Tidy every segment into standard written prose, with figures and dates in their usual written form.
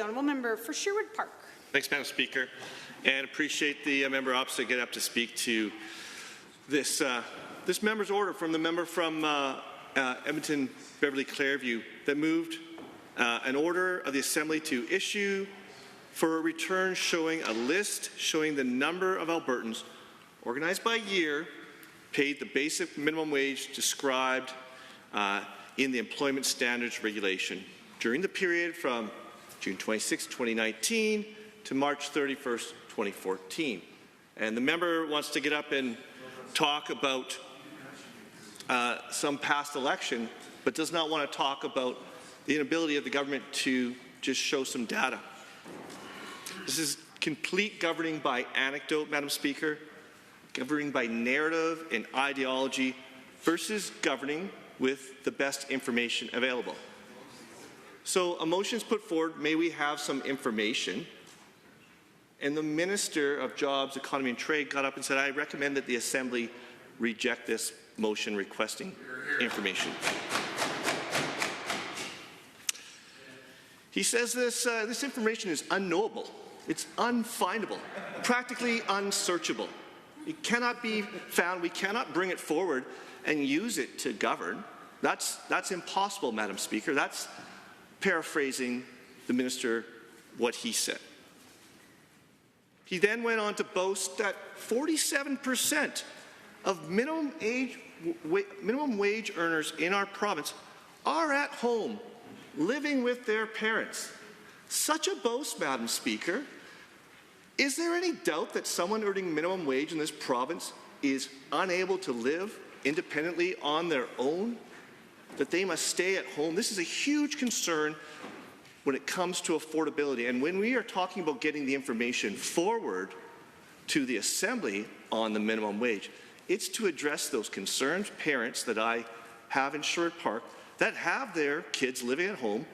Honourable member for Sherwood Park. Thanks, Madam Speaker, and appreciate the member opposite get up to speak to this this member's order from the member from Edmonton Beverly Clairview that moved an order of the Assembly to issue for a return showing a list showing the number of Albertans organized by year paid the basic minimum wage described in the Employment Standards Regulation during the period from June 26, 2019 to March 31st, 2014. And the member wants to get up and talk about some past election, but does not want to talk about the inability of the government to just show some data. This is complete governing by anecdote, Madam Speaker, governing by narrative and ideology versus governing with the best information available. So a motion is put forward, may we have some information? And the Minister of Jobs, Economy and Trade got up and said, I recommend that the Assembly reject this motion requesting information. He says this information is unknowable, it's unfindable, practically unsearchable. It cannot be found, we cannot bring it forward and use it to govern. That's impossible, Madam Speaker. That's paraphrasing the minister what he said. He then went on to boast that 47% of minimum wage earners in our province are at home, living with their parents. Such a boast, Madam Speaker. Is there any doubt that someone earning minimum wage in this province is unable to live independently on their own? That they must stay at home? This is a huge concern when it comes to affordability. And when we are talking about getting the information forward to the Assembly on the minimum wage, it's to address those concerned parents that I have in Sherwood Park that have their kids living at home,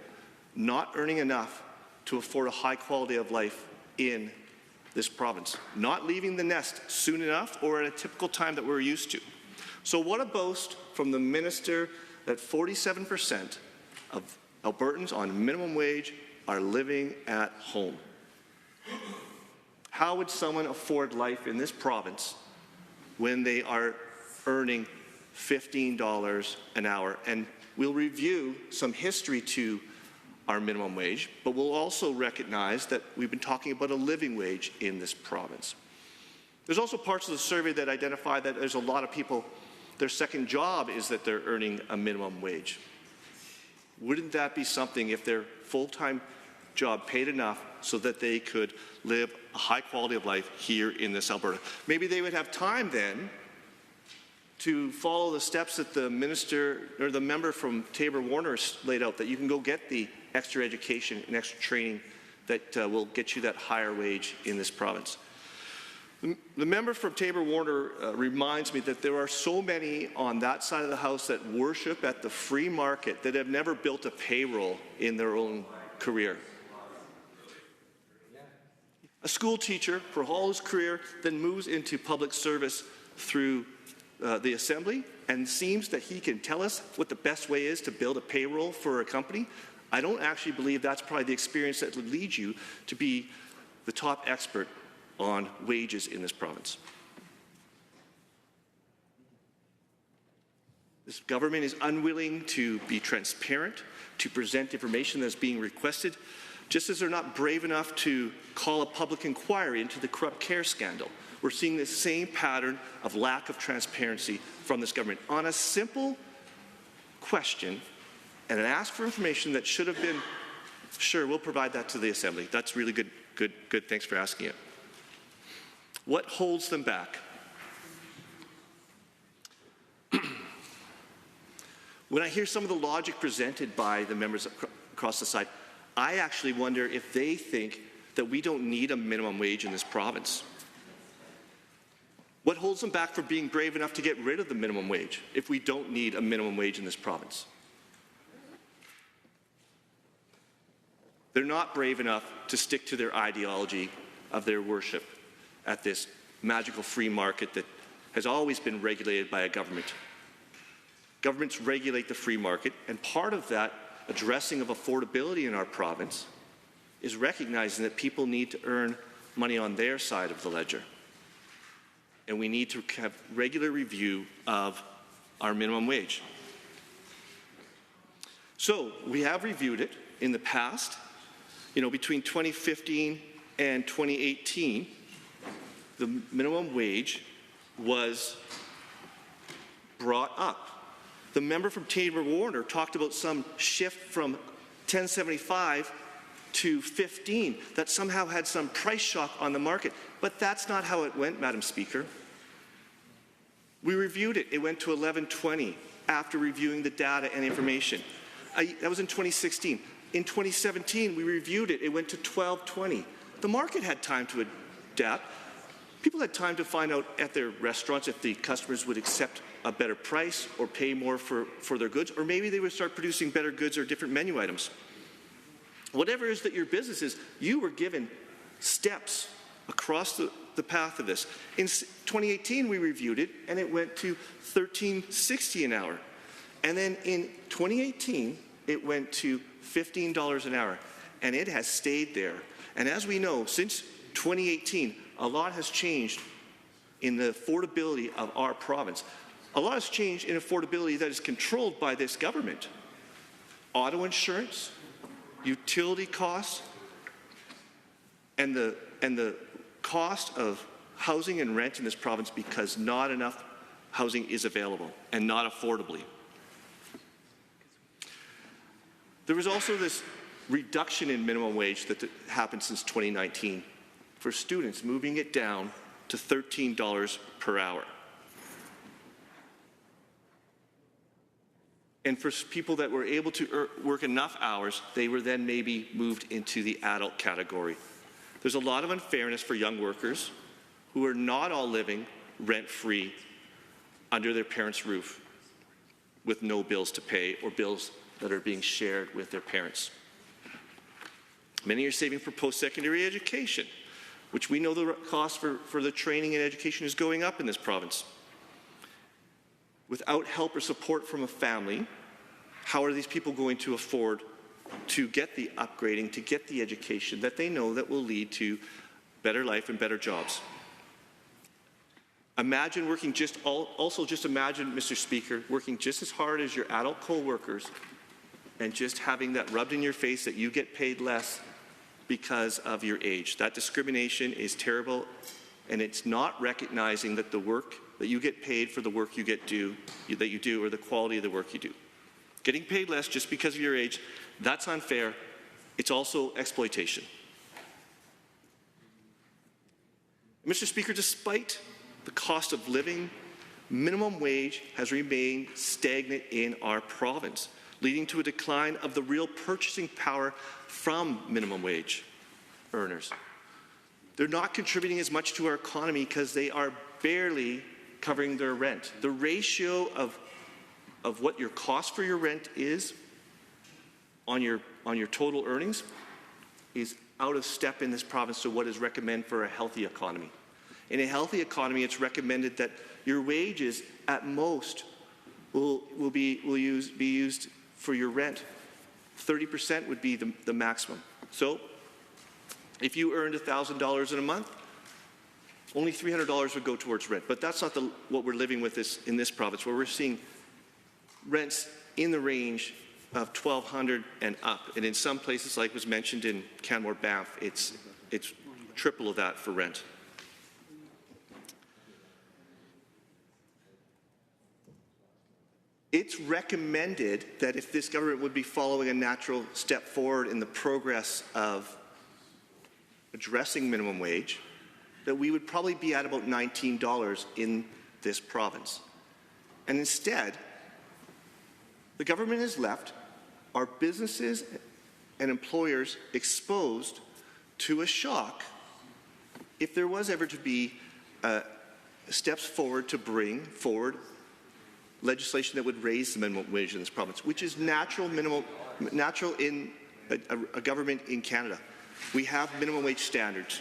not earning enough to afford a high quality of life in this province, not leaving the nest soon enough or at a typical time that we're used to. So what a boast from the minister that 47% of Albertans on minimum wage are living at home. How would someone afford life in this province when they are earning $15 an hour? And we'll review some history to our minimum wage, but we'll also recognize that we've been talking about a living wage in this province. There's also parts of the survey that identify that there's a lot of people, their second job is that they're earning a minimum wage. Wouldn't that be something if their full-time job paid enough so that they could live a high quality of life here in this Alberta? Maybe they would have time then to follow the steps that the minister or the member from Taber-Warner laid out, that you can go get the extra education and extra training that will get you that higher wage in this province. The member from Taber-Warner reminds me that there are so many on that side of the House that worship at the free market that have never built a payroll in their own career. A school teacher for all his career then moves into public service through the Assembly and seems that he can tell us what the best way is to build a payroll for a company. I don't actually believe that's probably the experience that would lead you to be the top expert on wages in this province. This government is unwilling to be transparent, to present information that's being requested, just as they're not brave enough to call a public inquiry into the corrupt care scandal. We're seeing the same pattern of lack of transparency from this government on a simple question and an ask for information that should have been, sure, we'll provide that to the Assembly. That's really good. Thanks for asking it. What holds them back? When I hear some of the logic presented by the members across the side, I actually wonder if they think that we don't need a minimum wage in this province. What holds them back from being brave enough to get rid of the minimum wage if we don't need a minimum wage in this province? They're not brave enough to stick to their ideology of their worship at this magical free market that has always been regulated by a government. Governments regulate the free market, and part of that addressing of affordability in our province is recognizing that people need to earn money on their side of the ledger. And we need to have regular review of our minimum wage. So we have reviewed it in the past. Between 2015 and 2018, the minimum wage was brought up. The member from Taber-Warner talked about some shift from $10.75 to $15 that somehow had some price shock on the market. But that's not how it went, Madam Speaker. We reviewed it. It went to $11.20 after reviewing the data and information. That was in 2016. In 2017, we reviewed it. It went to $12.20. The market had time to adapt. People had time to find out at their restaurants if the customers would accept a better price or pay more for their goods, or maybe they would start producing better goods or different menu items. Whatever it is that your business is, you were given steps across the path of this. In 2018, we reviewed it, and it went to $13.60 an hour. And then in 2018, it went to $15 an hour, and it has stayed there. And as we know, since 2018, a lot has changed in the affordability of our province. A lot has changed in affordability that is controlled by this government. Auto insurance, utility costs, and the cost of housing and rent in this province because not enough housing is available and not affordably. There was also this reduction in minimum wage that happened since 2019 for students, moving it down to $13 per hour. And for people that were able to work enough hours, they were then maybe moved into the adult category. There's a lot of unfairness for young workers who are not all living rent-free under their parents' roof with no bills to pay or bills that are being shared with their parents. Many are saving for post-secondary education, which we know the cost for the training and education is going up in this province. Without help or support from a family, how are these people going to afford to get the upgrading, to get the education that they know that will lead to better life and better jobs? Imagine working imagine, Mr. Speaker, working just as hard as your adult co-workers and just having that rubbed in your face that you get paid less because of your age. That discrimination is terrible, and it's not recognizing that the work that you get paid for the work that you do, or the quality of the work you do. Getting paid less just because of your age, that's unfair. It's also exploitation. Mr. Speaker, despite the cost of living, minimum wage has remained stagnant in our province, leading to a decline of the real purchasing power from minimum wage earners. They're not contributing as much to our economy because they are barely covering their rent. The ratio of what your cost for your rent is on your total earnings is out of step in this province to what is recommended for a healthy economy. In a healthy economy, it's recommended that your wages at most will be used for your rent. 30% would be the maximum. So if you earned $1,000 in a month, only $300 would go towards rent. But that's not what we're living with in this province, where we're seeing rents in the range of $1,200 and up. And in some places, like was mentioned in Canmore Banff, it's triple of that for rent. It's recommended that if this government would be following a natural step forward in the progress of addressing minimum wage, that we would probably be at about $19 in this province. And instead, the government has left our businesses and employers exposed to a shock if there was ever to be steps forward to bring forward legislation that would raise the minimum wage in this province, which is natural in a government in Canada. We have minimum wage standards.